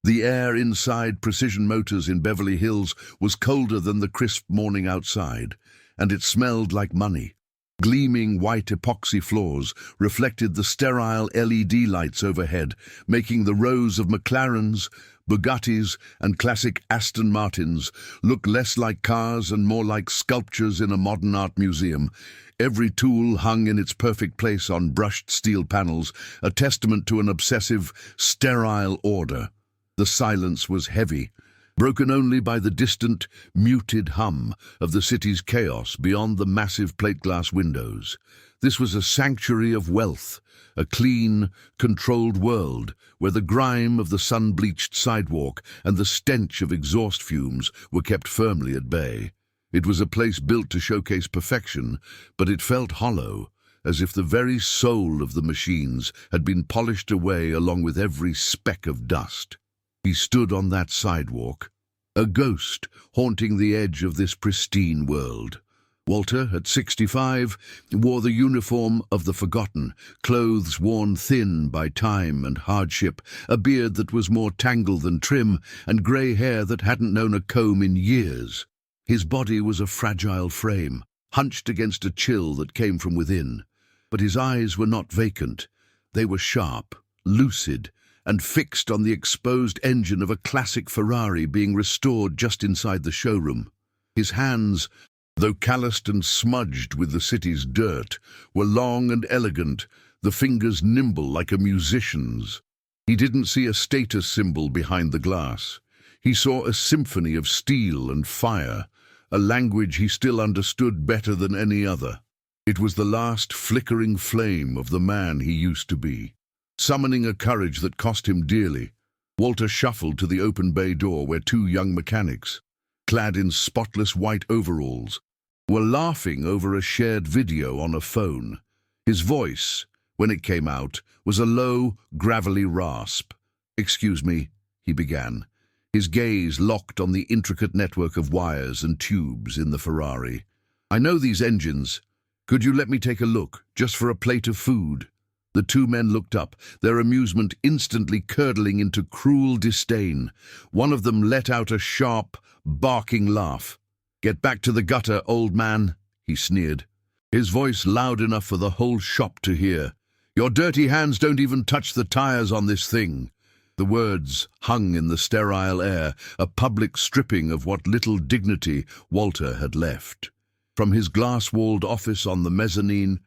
The air inside Precision Motors in Beverly Hills was colder than the crisp morning outside, and it smelled like money. Gleaming white epoxy floors reflected the sterile LED lights overhead, making the rows of McLarens, Bugattis, and classic Aston Martins look less like cars and more like sculptures in a modern art museum. Every tool hung in its perfect place on brushed steel panels, a testament to an obsessive, sterile order. The silence was heavy, broken only by the distant, muted hum of the city's chaos beyond the massive plate-glass windows. This was a sanctuary of wealth, a clean, controlled world where the grime of the sun-bleached sidewalk and the stench of exhaust fumes were kept firmly at bay. It was a place built to showcase perfection, but it felt hollow, as if the very soul of the machines had been polished away along with every speck of dust. He stood on that sidewalk, a ghost haunting the edge of this pristine world. Walter, at 65, wore the uniform of the forgotten, clothes worn thin by time and hardship, a beard that was more tangled than trim, and grey hair that hadn't known a comb in years. His body was a fragile frame, hunched against a chill that came from within. But his eyes were not vacant. They were sharp, lucid, and fixed on the exposed engine of a classic Ferrari being restored just inside the showroom. His hands, though calloused and smudged with the city's dirt, were long and elegant, the fingers nimble like a musician's. He didn't see a status symbol behind the glass. He saw a symphony of steel and fire, a language he still understood better than any other. It was the last flickering flame of the man he used to be. Summoning a courage that cost him dearly, Walter shuffled to the open bay door where two young mechanics, clad in spotless white overalls, were laughing over a shared video on a phone. His voice, when it came out, was a low, gravelly rasp. "Excuse me," he began, his gaze locked on the intricate network of wires and tubes in the Ferrari. "I know these engines. Could you let me take a look, just for a plate of food?" The two men looked up, their amusement instantly curdling into cruel disdain. One of them let out a sharp, barking laugh. "Get back to the gutter, old man," he sneered, his voice loud enough for the whole shop to hear. "Your dirty hands don't even touch the tires on this thing." The words hung in the sterile air, a public stripping of what little dignity Walter had left. From his glass-walled office on the mezzanine,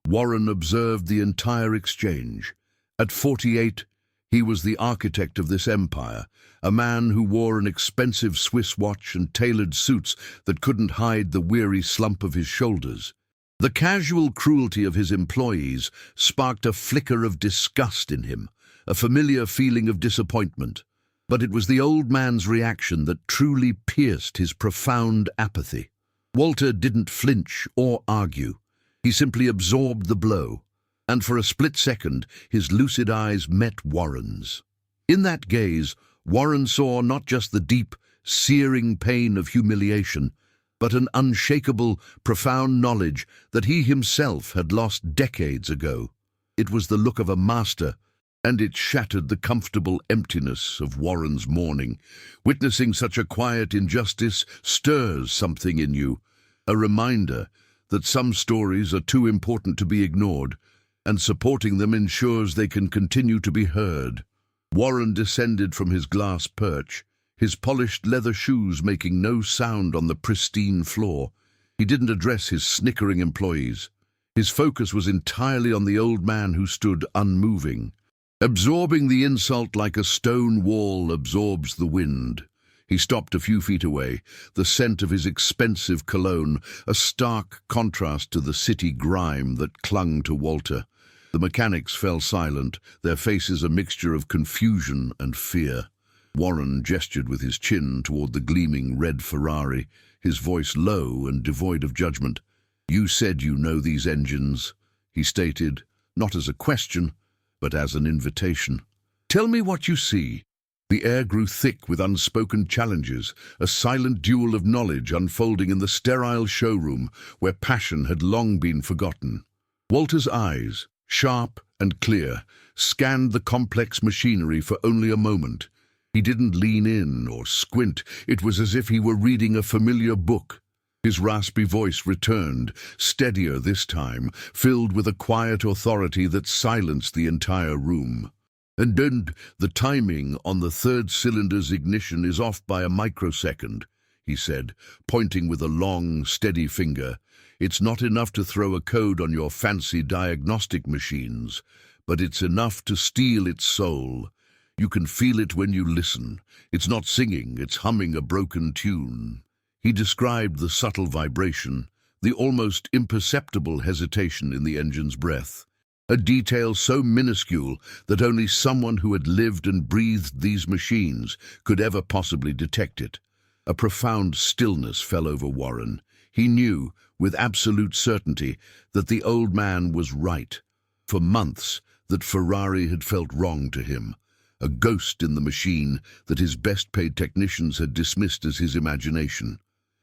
Warren observed the entire exchange. At 48, he was the architect of this empire, a man who wore an expensive Swiss watch and tailored suits that couldn't hide the weary slump of his shoulders. The casual cruelty of his employees sparked a flicker of disgust in him, a familiar feeling of disappointment. But it was the old man's reaction that truly pierced his profound apathy. Walter didn't flinch or argue. He simply absorbed the blow, and for a split second his lucid eyes met Warren's. In that gaze, Warren saw not just the deep, searing pain of humiliation, but an unshakable, profound knowledge that he himself had lost decades ago. It was the look of a master, and it shattered the comfortable emptiness of Warren's morning. Witnessing such a quiet injustice stirs something in you, a reminder that some stories are too important to be ignored, and supporting them ensures they can continue to be heard. Warren descended from his glass perch, his polished leather shoes making no sound on the pristine floor. He didn't address his snickering employees. His focus was entirely on the old man who stood unmoving, absorbing the insult like a stone wall absorbs the wind. He stopped a few feet away, the scent of his expensive cologne, a stark contrast to the city grime that clung to Walter. The mechanics fell silent, their faces a mixture of confusion and fear. Warren gestured with his chin toward the gleaming red Ferrari, his voice low and devoid of judgment. "You said you know these engines," he stated, not as a question, but as an invitation. "Tell me what you see." The air grew thick with unspoken challenges, a silent duel of knowledge unfolding in the sterile showroom where passion had long been forgotten. Walter's eyes, sharp and clear, scanned the complex machinery for only a moment. He didn't lean in or squint. It was as if he were reading a familiar book. His raspy voice returned, steadier this time, filled with a quiet authority that silenced the entire room. And then the timing on the third cylinder's ignition is off by a microsecond, he said, pointing with a long, steady finger. It's not enough to throw a code on your fancy diagnostic machines, but it's enough to steal its soul. You can feel it when you listen. It's not singing, it's humming a broken tune. He described the subtle vibration, the almost imperceptible hesitation in the engine's breath, a detail so minuscule that only someone who had lived and breathed these machines could ever possibly detect it. A profound stillness fell over Warren. He knew, with absolute certainty, that the old man was right. For months, that Ferrari had felt wrong to him, a ghost in the machine that his best-paid technicians had dismissed as his imagination.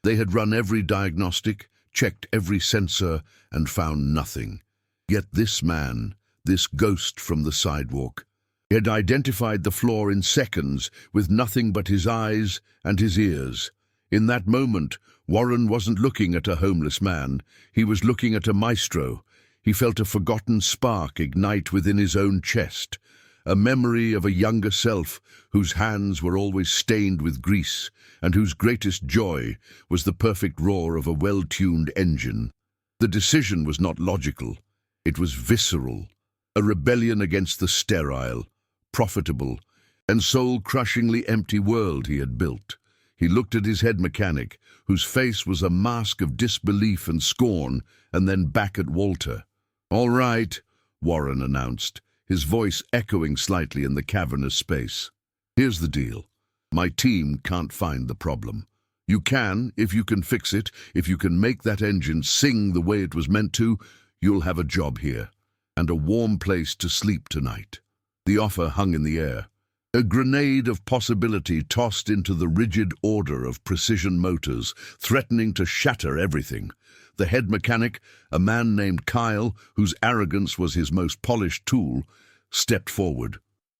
They had run every diagnostic, checked every sensor, and found nothing. Yet this man, this ghost from the sidewalk, had identified the flaw in seconds with nothing but his eyes and his ears. In that moment, Warren wasn't looking at a homeless man. He was looking at a maestro. He felt a forgotten spark ignite within his own chest, a memory of a younger self whose hands were always stained with grease and whose greatest joy was the perfect roar of a well-tuned engine. The decision was not logical. It was visceral, a rebellion against the sterile, profitable, and soul-crushingly empty world he had built. He looked at his head mechanic, whose face was a mask of disbelief and scorn, and then back at Walter. "All right," Warren announced, his voice echoing slightly in the cavernous space. "Here's the deal. My team can't find the problem. You can, if you can fix it, if you can make that engine sing the way it was meant to, you'll have a job here, and a warm place to sleep tonight." The offer hung in the air, a grenade of possibility tossed into the rigid order of Precision Motors, threatening to shatter everything. The head mechanic, a man named Kyle, whose arrogance was his most polished tool, stepped forward.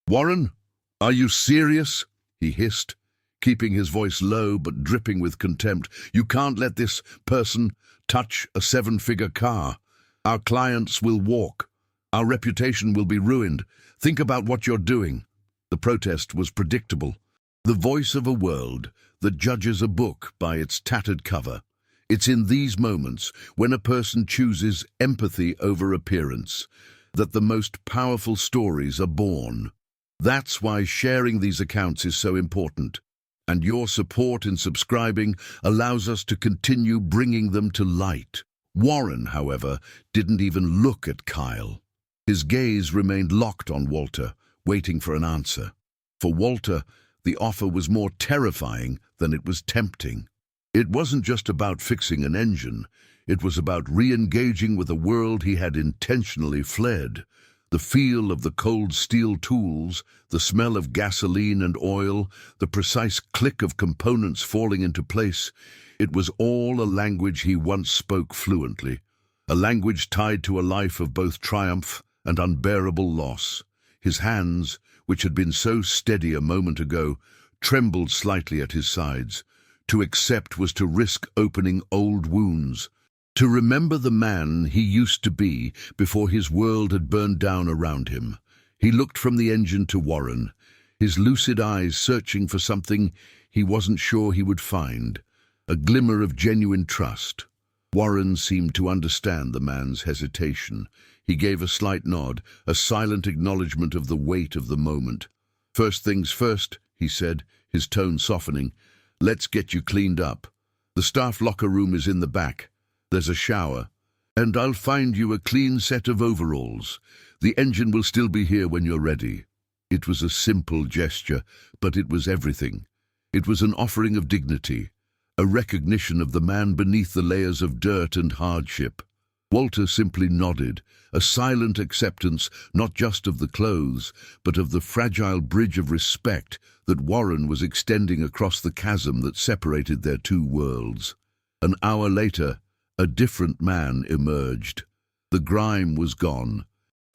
"Warren, are you serious?" he hissed, keeping his voice low but dripping with contempt. "You can't let this person touch a seven-figure car. Our clients will walk. Our reputation will be ruined. Think about what you're doing." The protest was predictable. The voice of a world that judges a book by its tattered cover. It's in these moments, when a person chooses empathy over appearance, that the most powerful stories are born. That's why sharing these accounts is so important, and your support in subscribing allows us to continue bringing them to light. Warren, however, didn't even look at Kyle. His gaze remained locked on Walter, waiting for an answer. For Walter, the offer was more terrifying than it was tempting. It wasn't just about fixing an engine. It was about re-engaging with a world he had intentionally fled. The feel of the cold steel tools, the smell of gasoline and oil, the precise click of components falling into place, it was all a language he once spoke fluently, a language tied to a life of both triumph and unbearable loss. His hands, which had been so steady a moment ago, trembled slightly at his sides. To accept was to risk opening old wounds, to remember the man he used to be before his world had burned down around him. He looked from the engine to Warren, his lucid eyes searching for something he wasn't sure he would find, a glimmer of genuine trust. Warren seemed to understand the man's hesitation. He gave a slight nod, a silent acknowledgement of the weight of the moment. "First things first," he said, his tone softening. "Let's get you cleaned up. The staff locker room is in the back. There's a shower. And I'll find you a clean set of overalls. The engine will still be here when you're ready." It was a simple gesture, but it was everything. It was an offering of dignity, a recognition of the man beneath the layers of dirt and hardship. Walter simply nodded, a silent acceptance not just of the clothes, but of the fragile bridge of respect that Warren was extending across the chasm that separated their two worlds. An hour later, a different man emerged. The grime was gone.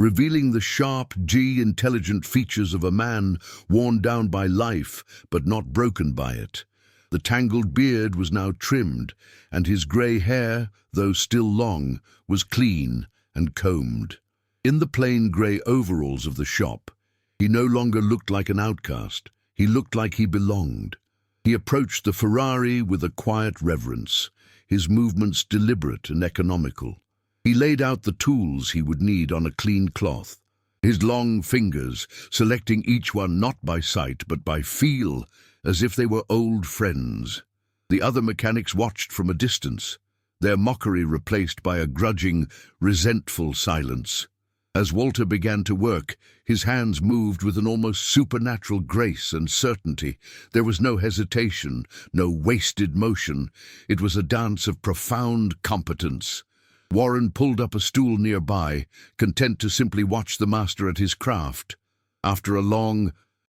revealing the sharp, intelligent features of a man worn down by life but not broken by it. The tangled beard was now trimmed, and his grey hair, though still long, was clean and combed. In the plain grey overalls of the shop, he no longer looked like an outcast. He looked like he belonged. He approached the Ferrari with a quiet reverence, his movements deliberate and economical. He laid out the tools he would need on a clean cloth, his long fingers selecting each one not by sight but by feel, as if they were old friends. The other mechanics watched from a distance, their mockery replaced by a grudging, resentful silence. As Walter began to work, his hands moved with an almost supernatural grace and certainty. There was no hesitation, no wasted motion. It was a dance of profound competence. Warren pulled up a stool nearby, content to simply watch the master at his craft. After a long,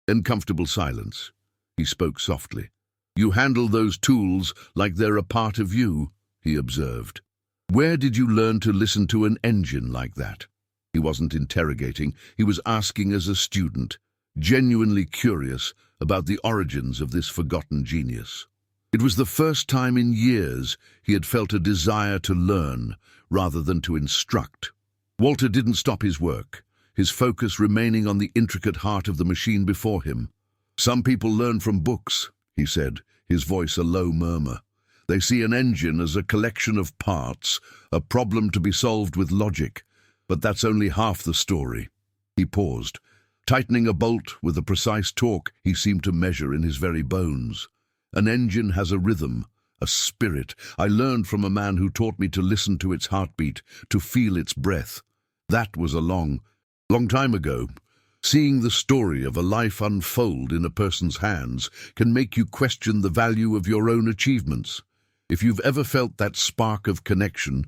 uncomfortable silence, he spoke softly. "You handle those tools like they're a part of you," he observed. "Where did you learn to listen to an engine like that?" He wasn't interrogating, he was asking as a student, genuinely curious about the origins of this forgotten genius. It was the first time in years he had felt a desire to learn rather than to instruct. Walter didn't stop his work, his focus remaining on the intricate heart of the machine before him. "Some people learn from books," he said, his voice a low murmur. "They see an engine as a collection of parts, a problem to be solved with logic. But that's only half the story." He paused, tightening a bolt with a precise torque he seemed to measure in his very bones. "An engine has a rhythm, a spirit. I learned from a man who taught me to listen to its heartbeat, to feel its breath. That was a long time ago. Seeing the story of a life unfold in a person's hands can make you question the value of your own achievements. If you've ever felt that spark of connection,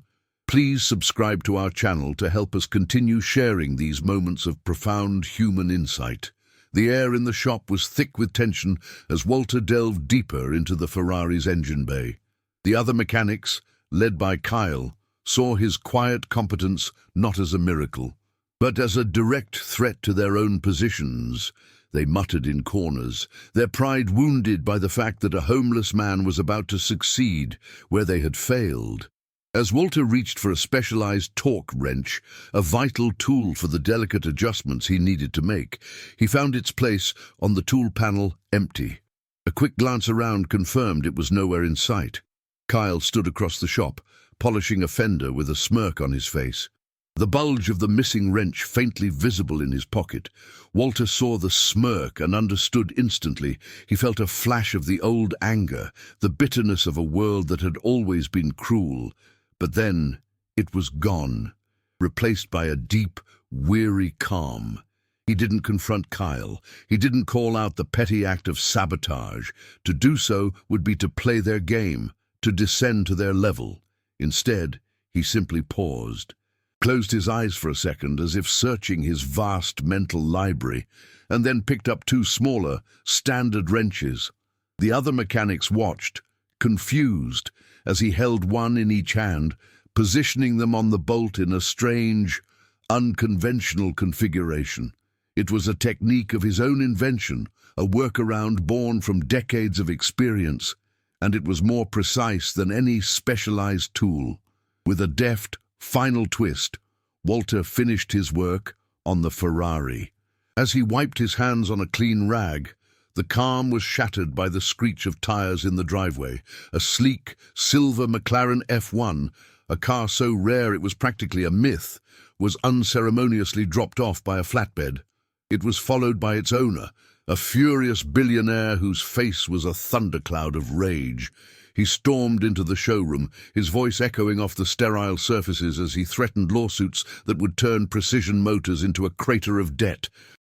please subscribe to our channel to help us continue sharing these moments of profound human insight. The air in the shop was thick with tension as Walter delved deeper into the Ferrari's engine bay. The other mechanics, led by Kyle, saw his quiet competence not as a miracle, but as a direct threat to their own positions. They muttered in corners, their pride wounded by the fact that a homeless man was about to succeed where they had failed. As Walter reached for a specialized torque wrench, a vital tool for the delicate adjustments he needed to make, he found its place on the tool panel empty. A quick glance around confirmed it was nowhere in sight. Kyle stood across the shop, polishing a fender with a smirk on his face. The bulge of the missing wrench faintly visible in his pocket. Walter saw the smirk and understood instantly. He felt a flash of the old anger, the bitterness of a world that had always been cruel. But then it was gone, replaced by a deep, weary calm. He didn't confront Kyle. He didn't call out the petty act of sabotage. To do so would be to play their game, to descend to their level. Instead, he simply paused, closed his eyes for a second as if searching his vast mental library, and then picked up two smaller, standard wrenches. The other mechanics watched, confused, as he held one in each hand, positioning them on the bolt in a strange, unconventional configuration. It was a technique of his own invention, a workaround born from decades of experience, and it was more precise than any specialized tool. With a deft, final twist, Walter finished his work on the Ferrari. As he wiped his hands on a clean rag, the calm was shattered by the screech of tires in the driveway. A sleek, silver McLaren F1, a car so rare it was practically a myth, was unceremoniously dropped off by a flatbed. It was followed by its owner, a furious billionaire whose face was a thundercloud of rage. He stormed into the showroom, his voice echoing off the sterile surfaces as he threatened lawsuits that would turn Precision Motors into a crater of debt.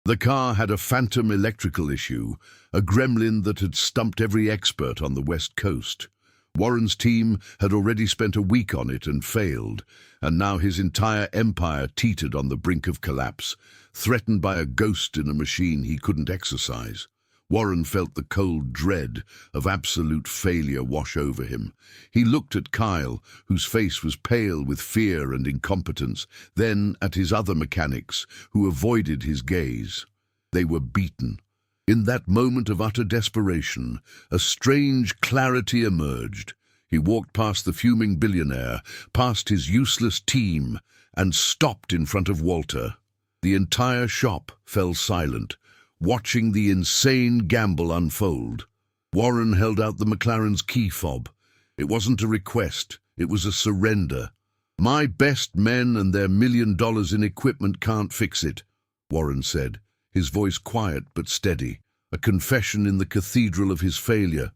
The car had a phantom electrical issue, a gremlin that had stumped every expert on the West Coast. Warren's team had already spent a week on it and failed, and now his entire empire teetered on the brink of collapse, threatened by a ghost in a machine he couldn't exercise. Warren felt the cold dread of absolute failure wash over him. He looked at Kyle, whose face was pale with fear and incompetence, then at his other mechanics, who avoided his gaze. They were beaten. In that moment of utter desperation, a strange clarity emerged. He walked past the fuming billionaire, past his useless team, and stopped in front of Walter. The entire shop fell silent, watching the insane gamble unfold. Warren held out the McLaren's key fob. It wasn't a request, it was a surrender. "My best men and their $1 million in equipment can't fix it," Warren said, his voice quiet but steady, a confession in the cathedral of his failure.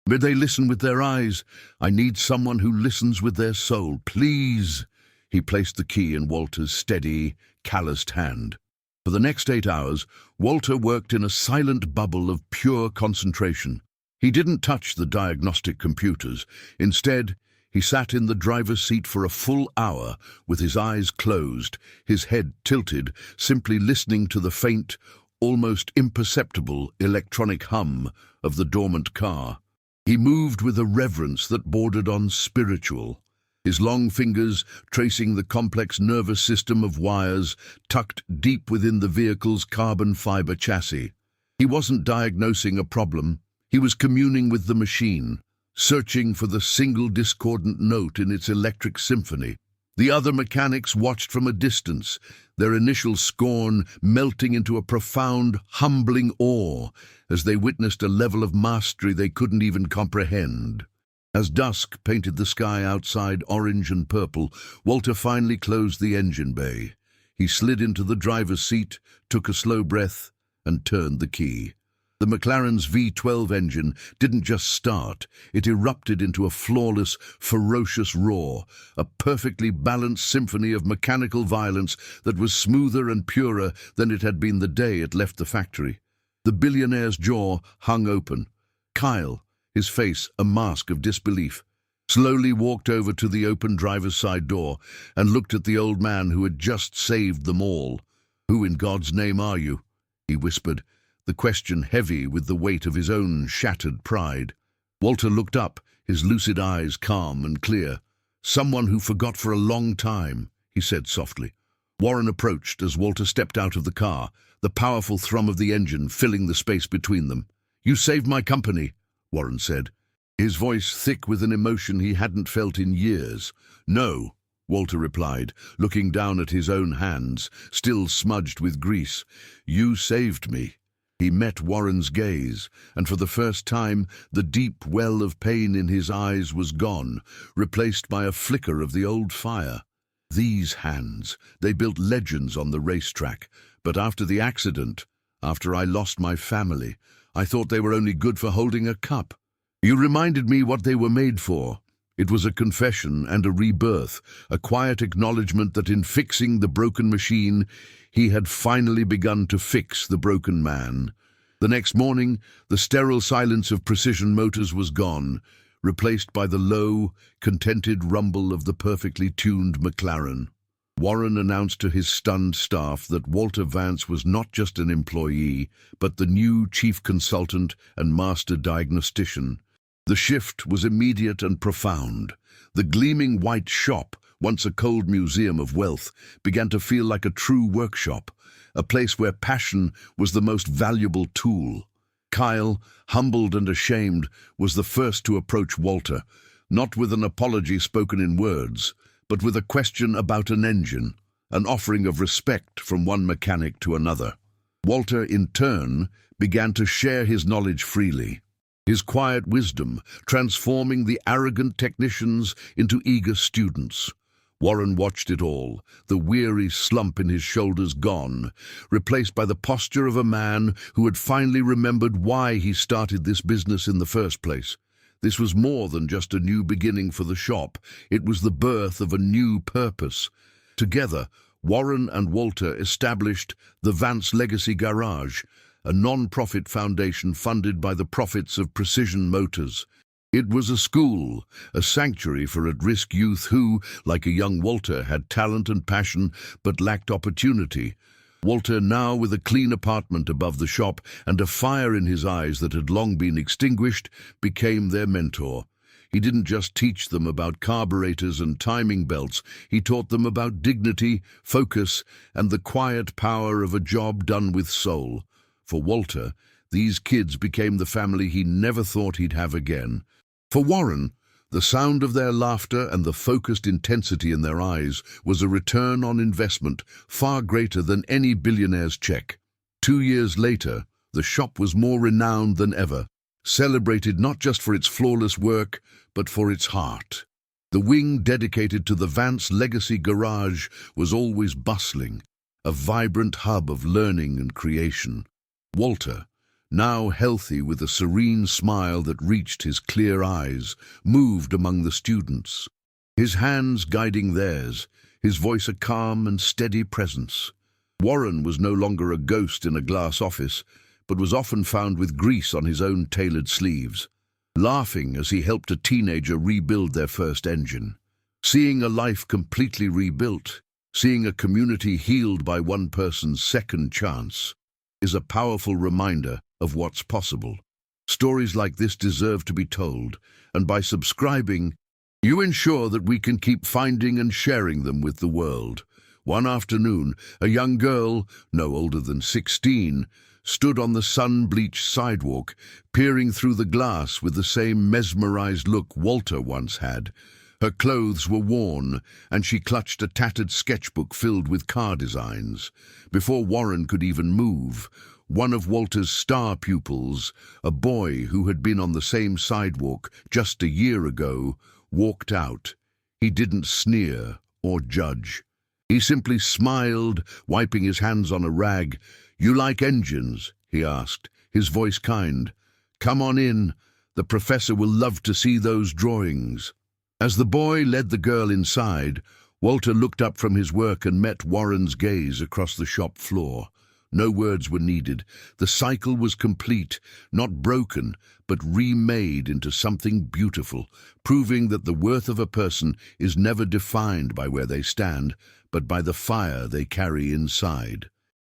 "May they listen with their eyes? I need someone who listens with their soul, please." He placed the key in Walter's steady, calloused hand. For the next 8 hours, Walter worked in a silent bubble of pure concentration. He didn't touch the diagnostic computers. Instead, he sat in the driver's seat for a full hour with his eyes closed, his head tilted, simply listening to the faint, almost imperceptible electronic hum of the dormant car. He moved with a reverence that bordered on spiritual, his long fingers tracing the complex nervous system of wires tucked deep within the vehicle's carbon fiber chassis. He wasn't diagnosing a problem, he was communing with the machine, searching for the single discordant note in its electric symphony. The other mechanics watched from a distance, their initial scorn melting into a profound, humbling awe as they witnessed a level of mastery they couldn't even comprehend. As dusk painted the sky outside orange and purple, Walter finally closed the engine bay. He slid into the driver's seat, took a slow breath, and turned the key. The McLaren's V12 engine didn't just start, it erupted into a flawless, ferocious roar, a perfectly balanced symphony of mechanical violence that was smoother and purer than it had been the day it left the factory. The billionaire's jaw hung open. Kyle, his face a mask of disbelief, slowly walked over to the open driver's side door and looked at the old man who had just saved them all. "Who in God's name are you?" he whispered, the question heavy with the weight of his own shattered pride. Walter looked up, his lucid eyes calm and clear. "Someone who forgot for a long time," he said softly. Warren approached as Walter stepped out of the car, the powerful thrum of the engine filling the space between them. "You saved my company," Warren said, his voice thick with an emotion he hadn't felt in years. "No," Walter replied, looking down at his own hands, still smudged with grease. "You saved me." He met Warren's gaze, and for the first time the deep well of pain in his eyes was gone, replaced by a flicker of the old fire. "These hands, they built legends on the racetrack, but after the accident, after I lost my family, I thought they were only good for holding a cup. You reminded me what they were made for." It was a confession and a rebirth, a quiet acknowledgement that in fixing the broken machine, he had finally begun to fix the broken man. The next morning, the sterile silence of Precision Motors was gone, replaced by the low, contented rumble of the perfectly tuned McLaren. Warren announced to his stunned staff that Walter Vance was not just an employee, but the new chief consultant and master diagnostician. The shift was immediate and profound. The gleaming white shop, once a cold museum of wealth, began to feel like a true workshop, a place where passion was the most valuable tool. Kyle, humbled and ashamed, was the first to approach Walter, not with an apology spoken in words, but with a question about an engine, an offering of respect from one mechanic to another. Walter, in turn, began to share his knowledge freely, his quiet wisdom transforming the arrogant technicians into eager students. Warren watched it all, the weary slump in his shoulders gone, replaced by the posture of a man who had finally remembered why he started this business in the first place. This was more than just a new beginning for the shop, it was the birth of a new purpose. Together, Warren and Walter established the Vance Legacy Garage, a non-profit foundation funded by the profits of Precision Motors. It was a school, a sanctuary for at-risk youth who, like a young Walter, had talent and passion but lacked opportunity. Walter, now with a clean apartment above the shop and a fire in his eyes that had long been extinguished, became their mentor. He didn't just teach them about carburetors and timing belts, he taught them about dignity, focus, and the quiet power of a job done with soul. For Walter, these kids became the family he never thought he'd have again. For Warren, the sound of their laughter and the focused intensity in their eyes was a return on investment far greater than any billionaire's check. 2 years later, the shop was more renowned than ever, celebrated not just for its flawless work, but for its heart. The wing dedicated to the Vance Legacy Garage was always bustling, a vibrant hub of learning and creation. Walter, now healthy with a serene smile that reached his clear eyes, moved among the students, his hands guiding theirs, his voice a calm and steady presence. Warren was no longer a ghost in a glass office, but was often found with grease on his own tailored sleeves, laughing as he helped a teenager rebuild their first engine. Seeing a life completely rebuilt, seeing a community healed by one person's second chance, is a powerful reminder of what's possible. Stories like this deserve to be told, and by subscribing, you ensure that we can keep finding and sharing them with the world. One afternoon, a young girl, no older than 16, stood on the sun-bleached sidewalk, peering through the glass with the same mesmerized look Walter once had. Her clothes were worn, and she clutched a tattered sketchbook filled with car designs. Before Warren could even move, one of Walter's star pupils, a boy who had been on the same sidewalk just a year ago, walked out. He didn't sneer or judge. He simply smiled, wiping his hands on a rag. "You like engines?" he asked, his voice kind. "Come on in. The professor will love to see those drawings." As the boy led the girl inside, Walter looked up from his work and met Warren's gaze across the shop floor. No words were needed. The cycle was complete, not broken, but remade into something beautiful, proving that the worth of a person is never defined by where they stand, but by the fire they carry inside.